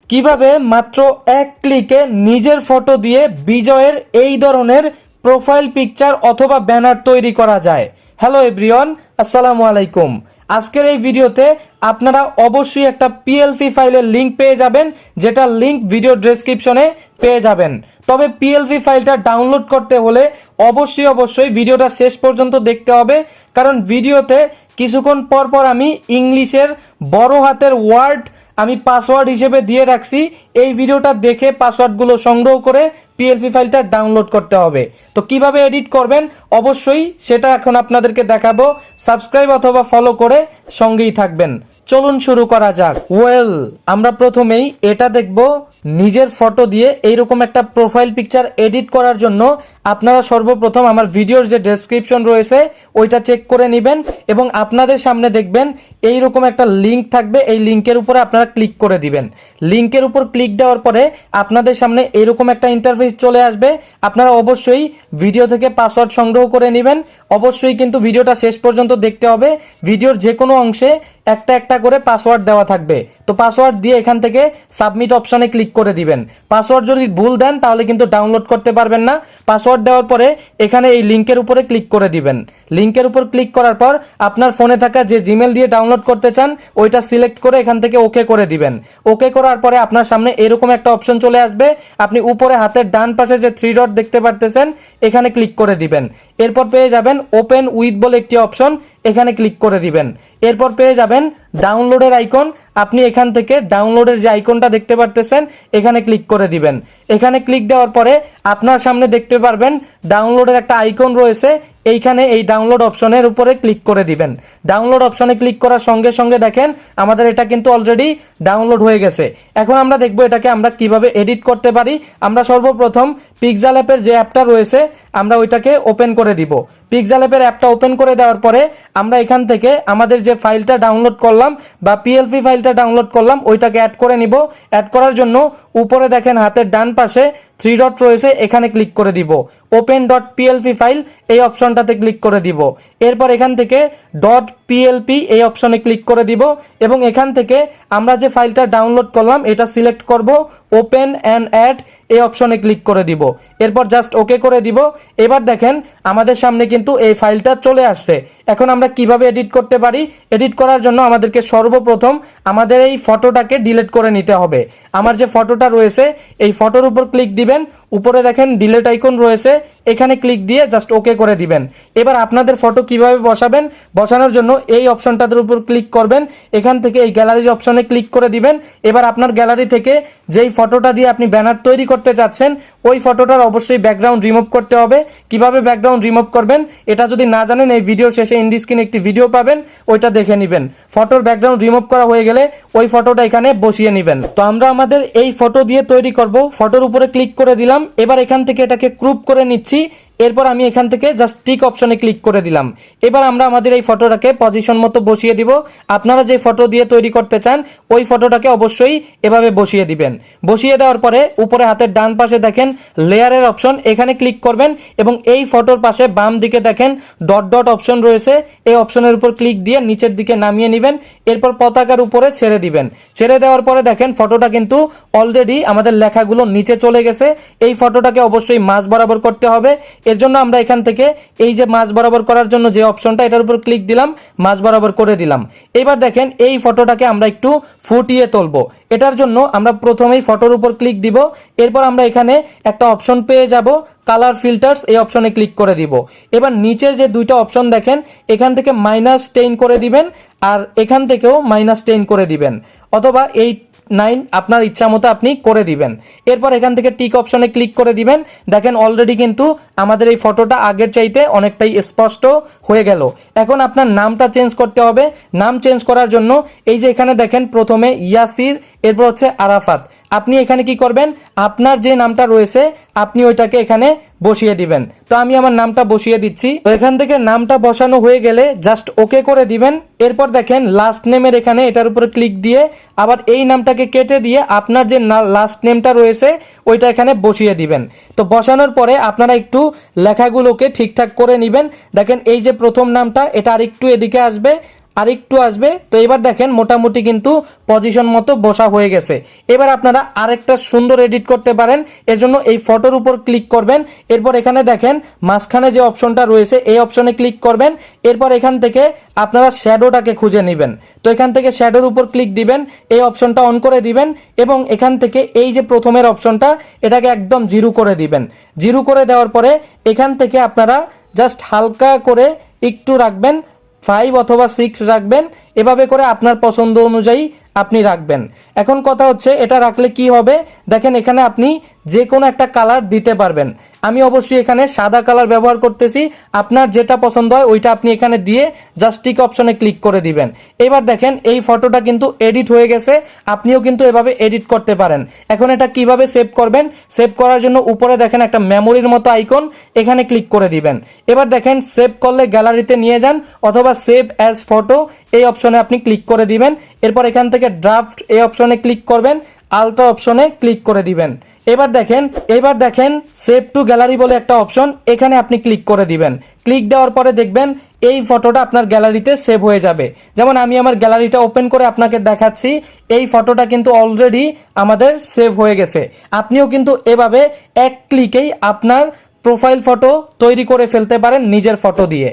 কিভাবে মাত্র এক ক্লিকে নিজের ফটো দিয়ে বিজয়ের এই ধরনের প্রোফাইল পিকচার অথবা ব্যানার তৈরি করা যায়। হ্যালো এভরিওয়ান, আসসালামু আলাইকুম। আজকের এই ভিডিওতে আপনারা অবশ্যই একটা পিএলপি ফাইলের লিংক পেয়ে যাবেন, যেটা লিংক ভিডিও ডেসক্রিপশনে পেয়ে যাবেন। তবে পিএলপি ফাইলটা ডাউনলোড করতে হলে অবশ্যই ভিডিওটা শেষ পর্যন্ত দেখতে হবে, কারণ ভিডিওতে কিছুক্ষণ পর পর আমি ইংলিশের বড় হাতের ওয়ার্ড আমি পাসওয়ার্ড হিসেবে দিয়ে রাখছি। এই ভিডিওটা দেখে পাসওয়ার্ডগুলো সংগ্রহ করে পিএলপি ফাইলটা ডাউনলোড করতে হবে। তো কিভাবে এডিট করবেন অবশ্যই সেটা এখন আপনাদেরকে দেখাবো। সাবস্ক্রাইব অথবা ফলো করে সঙ্গেই থাকবেন। চলুন শুরু করা যাক। আমরা প্রথমেই এটা দেখব, নিজের ফটো দিয়ে এইরকম একটা প্রোফাইল পিকচার এডিট করার জন্য আপনারা সর্বপ্রথম আমার ভিডিওর যে ডেসক্রিপশন রয়েছে ওইটা চেক করে নেবেন এবং আপনাদের সামনে দেখবেন এইরকম একটা লিংক থাকবে। এই লিংকের উপরে আপনারা ক্লিক করে দিবেন। লিংকের উপর ক্লিক দেওয়ার পরে আপনাদের সামনে এইরকম একটা ইন্টারফেস চলে আসবে। আপনারা অবশ্যই ভিডিও থেকে পাসওয়ার্ড সংগ্রহ করে নেবেন। অবশ্যই কিন্তু ভিডিওটা শেষ পর্যন্ত দেখতে হবে। ভিডিওর যে কোনো অংশে একটা একটা করে পাসওয়ার্ড দেওয়া থাকবে। তো পাসওয়ার্ড দিয়ে এখান থেকে সাবমিট অপশনে ক্লিক করে দিবেন। পাসওয়ার্ড যদি ভুল দেন তাহলে কিন্তু ডাউনলোড করতে পারবেন না। পাসওয়ার্ড দেওয়ার পরে এখানে এই লিংকের উপরে ক্লিক করে দিবেন। লিংকের উপর ক্লিক করার পর আপনার ফোনে থাকা যে জিমেল দিয়ে ডাউনলোড করতে চান ওইটা সিলেক্ট করে এখান থেকে ওকে করে দিবেন। ওকে করার পরে আপনার সামনে এরকম একটা অপশন চলে আসবে। আপনি উপরে হাতের ডান পাশে যে থ্রি ডট দেখতে পারতেছেন এখানে ক্লিক করে দিবেন। এরপর পেয়ে যাবেন ওপেন উইথ বলে একটি অপশন, এখানে ক্লিক করে দিবেন। এরপর পেয়ে যাবেন ডাউনলোডের আইকন। আপনি এখান থেকে ডাউনলোডের যে আইকনটা দেখতে পারতেছেন এখানে ক্লিক করে দিবেন। এখানে ক্লিক দেওয়ার পরে আপনার সামনে দেখতে পারবেন ডাউনলোডের একটা আইকন রয়েছে। এইখানে এই ডাউনলোড অপশনের উপরে ক্লিক করে দিবেন। ডাউনলোড অপশনে ক্লিক করার সঙ্গে সঙ্গে দেখেন আমাদের এটা কিন্তু অলরেডি ডাউনলোড হয়ে গেছে। এখন আমরা দেখব এটাকে আমরা কিভাবে এডিট করতে পারি। আমরা সর্বপ্রথম পিক্সেল অ্যাপের যে অ্যাপটা রয়েছে আমরা ওইটাকে ওপেন করে দিব। পিক্সেল অ্যাপের অ্যাপটা ওপেন করে দেওয়ার পরে আমরা এখান থেকে আমাদের যে ফাইলটা ডাউনলোড করলাম বা পিএলপি ফাইলটা ডাউনলোড করলাম ওইটাকে অ্যাড করে নিব। অ্যাড করার জন্য উপরে দেখেন হাতের ডান পাশে থ্রি ডট রয়েছে, এখানে ক্লিক করে দিব। ওপেন ডট পিএলপি ফাইল এই অপশনটাতে ক্লিক করে দিব। এরপর এখান থেকে ডট পিএলপি এই অপশনে ক্লিক করে দিব এবং এখান থেকে আমরা যে ফাইলটা ডাউনলোড করলাম এটা সিলেক্ট করব। ওপেন অ্যান্ড অ্যাড এই অপশনে ক্লিক করে দিব। এরপর জাস্ট ওকে করে দিব। এবার দেখেন আমাদের সামনে কিন্তু এই ফাইলটা চলে আসছে। এখন আমরা কিভাবে এডিট করতে পারি? এডিট করার জন্য আমাদেরকে সর্বপ্রথম আমাদের এই ফটোটাকে ডিলিট করে নিতে হবে। আমার যে ফটোটা রয়েছে এই ফটোর উপর ক্লিক দিবেন। উপরে দেখেন ডিলিট আইকন রয়েছে, এখানে ক্লিক দিয়ে জাস্ট ওকে করে দিবেন। এবার আপনাদের ফটো কিভাবে বসাবেন, বসানোর জন্য এই অপশনটার উপর ক্লিক করবেন। এখান থেকে এই গ্যালারির অপশনে ক্লিক করে দিবেন। এবার আপনার গ্যালারি থেকে যেই ফটোটা দিয়ে আপনি ব্যানার তৈরি করতে যাচ্ছেন ওই ফটোটার অবশ্যই ব্যাকগ্রাউন্ড রিমুভ করতে হবে। কিভাবে ব্যাকগ্রাউন্ড রিমুভ করবেন এটা যদি না জানেন এই ভিডিও শেষে ইন্ড স্ক্রিনে একটি ভিডিও পাবেন, ওইটা দেখে নেবেন। ফটোর ব্যাকগ্রাউন্ড রিমুভ করা হয়ে গেলে ওই ফটোটা এখানে বসিয়ে নেবেন। তো আমরা আমাদের এই ফটো দিয়ে তৈরি করব। ফটোর উপরে ক্লিক করে দিলাম। এবার এখান থেকে এটাকে ক্রপ করে নিচ্ছি। এরপর আমি এখান থেকে জাস্ট টিক অপশনে ক্লিক করে দিলাম। এবার আমরা আমাদের এই ফটোটাকে পজিশন মতো বসিয়ে দিব। আপনারা যে ফটো দিয়ে তৈরি করতে চান ওই ফটোটাকে অবশ্যই এভাবে বসিয়ে দিবেন। বসিয়ে দেওয়ার পরে উপরে হাতের ডান পাশে দেখেন লেয়ারের অপশন, এখানে ক্লিক করবেন এবং এই ফটোর পাশে বাম দিকে দেখেন ডট ডট অপশন রয়েছে, এই অপশনের উপর ক্লিক দিয়ে নিচের দিকে নামিয়ে নেবেন। এরপর পতাকার উপরে ছেড়ে দিবেন। ছেড়ে দেওয়ার পরে দেখেন ফটোটা কিন্তু অলরেডি আমাদের লেখাগুলো নিচে চলে গেছে। এই ফটোটাকে অবশ্যই মাঝ বরাবর করতে হবে। এর জন্য আমরা এখান থেকে এই যে মাঝ বরাবর করার জন্য যে অপশনটা এটার উপর ক্লিক দিলাম, মাঝ বরাবর করে দিলাম। এবার দেখেন এই ফটোটাকে আমরা একটু ফুটিয়ে তুলবো। এটার জন্য আমরা প্রথমেই ফটোর উপর ক্লিক দিব। এরপর আমরা এখানে একটা অপশন পেয়ে যাব কালার ফিল্টার্স, এই অপশনে ক্লিক করে দিব। এবার নিচে যে দুইটা অপশন দেখেন এখান থেকে -10 করে দিবেন আর এখান থেকেও -10 করে দিবেন, অথবা 8-9 আপনার ইচ্ছা মতো আপনি করে দিবেন। এরপর এখান থেকে টিক অপশনে ক্লিক করে দিবেন। দেখেন অলরেডি কিন্তু আমাদের এই ফটোটা আগের চাইতে অনেকটাই স্পষ্ট হয়ে গেল। এখন আপনার নামটা চেঞ্জ করতে হবে। নাম চেঞ্জ করার জন্য এই যে এখানে দেখেন প্রথমে ইয়াসির, এরপর হচ্ছে আরাফাত। আপনি এখানে কি করবেন, আপনার যে নামটা রয়েছে আপনি ওইটাকে এখানে বসিয়ে দিবেন। তো আমি আমার নামটা বসিয়ে দিচ্ছি। তো এখান থেকে নামটা বসানো হয়ে গেলে জাস্ট ওকে করে দিবেন। এরপর দেখেন লাস্ট নেমের এখানে এটার উপরে ক্লিক দিয়ে আবার এই নামটাকে কেটে দিয়ে আপনার যে লাস্ট নেমটা রয়েছে ওইটা এখানে বসিয়ে দিবেন। তো বসানোর পরে আপনারা একটু লেখাগুলোকে ঠিকঠাক করে নেবেন। দেখেন এই যে প্রথম নামটা এটা আর একটু এদিকে আসবে, আর একটু আসবে। তো এবার দেখেন মোটামুটি কিন্তু পজিশন মতো বসা হয়ে গেছে। এবার আপনারা আরেকটা সুন্দর এডিট করতে পারেন। এর জন্য এই ফটোর উপর ক্লিক করবেন, এরপর এখানে দেখেন মাঝখানে যে অপশনটা রয়েছে এই অপশনে ক্লিক করবেন। এরপর এখান থেকে আপনারা শ্যাডোটাকে খুঁজে নেবেন। তো এখান থেকে শ্যাডোর উপর ক্লিক দিবেন, এই অপশনটা অন করে দিবেন এবং এখান থেকে এই যে প্রথমের অপশনটা এটাকে একদম জিরো করে দিবেন। জিরো করে দেওয়ার পরে এখান থেকে আপনারা জাস্ট হালকা করে একটু রাখবেন, 5 অথবা 6 রাখবেন। এভাবে করে আপনার পছন্দ অনুযায়ী আপনি রাখবেন। এখন কথা হচ্ছে এটা রাখলে কি হবে, দেখেন এখানে আপনি যে কোনো একটা কালার দিতে পারবেন। আমি অবশ্যই এখানে সাদা কালার ব্যবহার করতেছি, আপনার যেটা পছন্দ হয় ওইটা আপনি এখানে দিয়ে জাস্ট টিক অপশনে ক্লিক করে দিবেন। এবার দেখেন এই ফটোটা কিন্তু এডিট হয়ে গেছে। আপনিও কিন্তু এভাবে এডিট করতে পারেন। এখন এটা কিভাবে সেভ করবেন, সেভ করার জন্য উপরে দেখেন একটা মেমোরির মতো আইকন, এখানে ক্লিক করে দিবেন। এবার দেখেন সেভ করলে গ্যালারিতে নিয়ে যান অথবা সেভ অ্যাজ ফটো এই অপশনে আপনি ক্লিক করে দিবেন। এরপর এখান থেকে ড্রাফট এই অপশনে ক্লিক করবেন, আলট্রা অপশনে ক্লিক করে দিবেন। এবার দেখেন সেভ টু গ্যালারি বলে একটা অপশন, এখানে আপনি ক্লিক করে দিবেন। ক্লিক দেওয়ার পরে দেখবেন এই ফটোটা আপনার গ্যালারিতে সেভ হয়ে যাবে। যেমন আমি আমার গ্যালারিটা ওপেন করে আপনাকে দেখাচ্ছি, এই ফটোটা কিন্তু অলরেডি আমাদের সেভ হয়ে গেছে। আপনিও কিন্তু এভাবে এক ক্লিকেই আপনার প্রোফাইল ফটো তৈরি করে ফেলতে পারেন নিজের ফটো দিয়ে।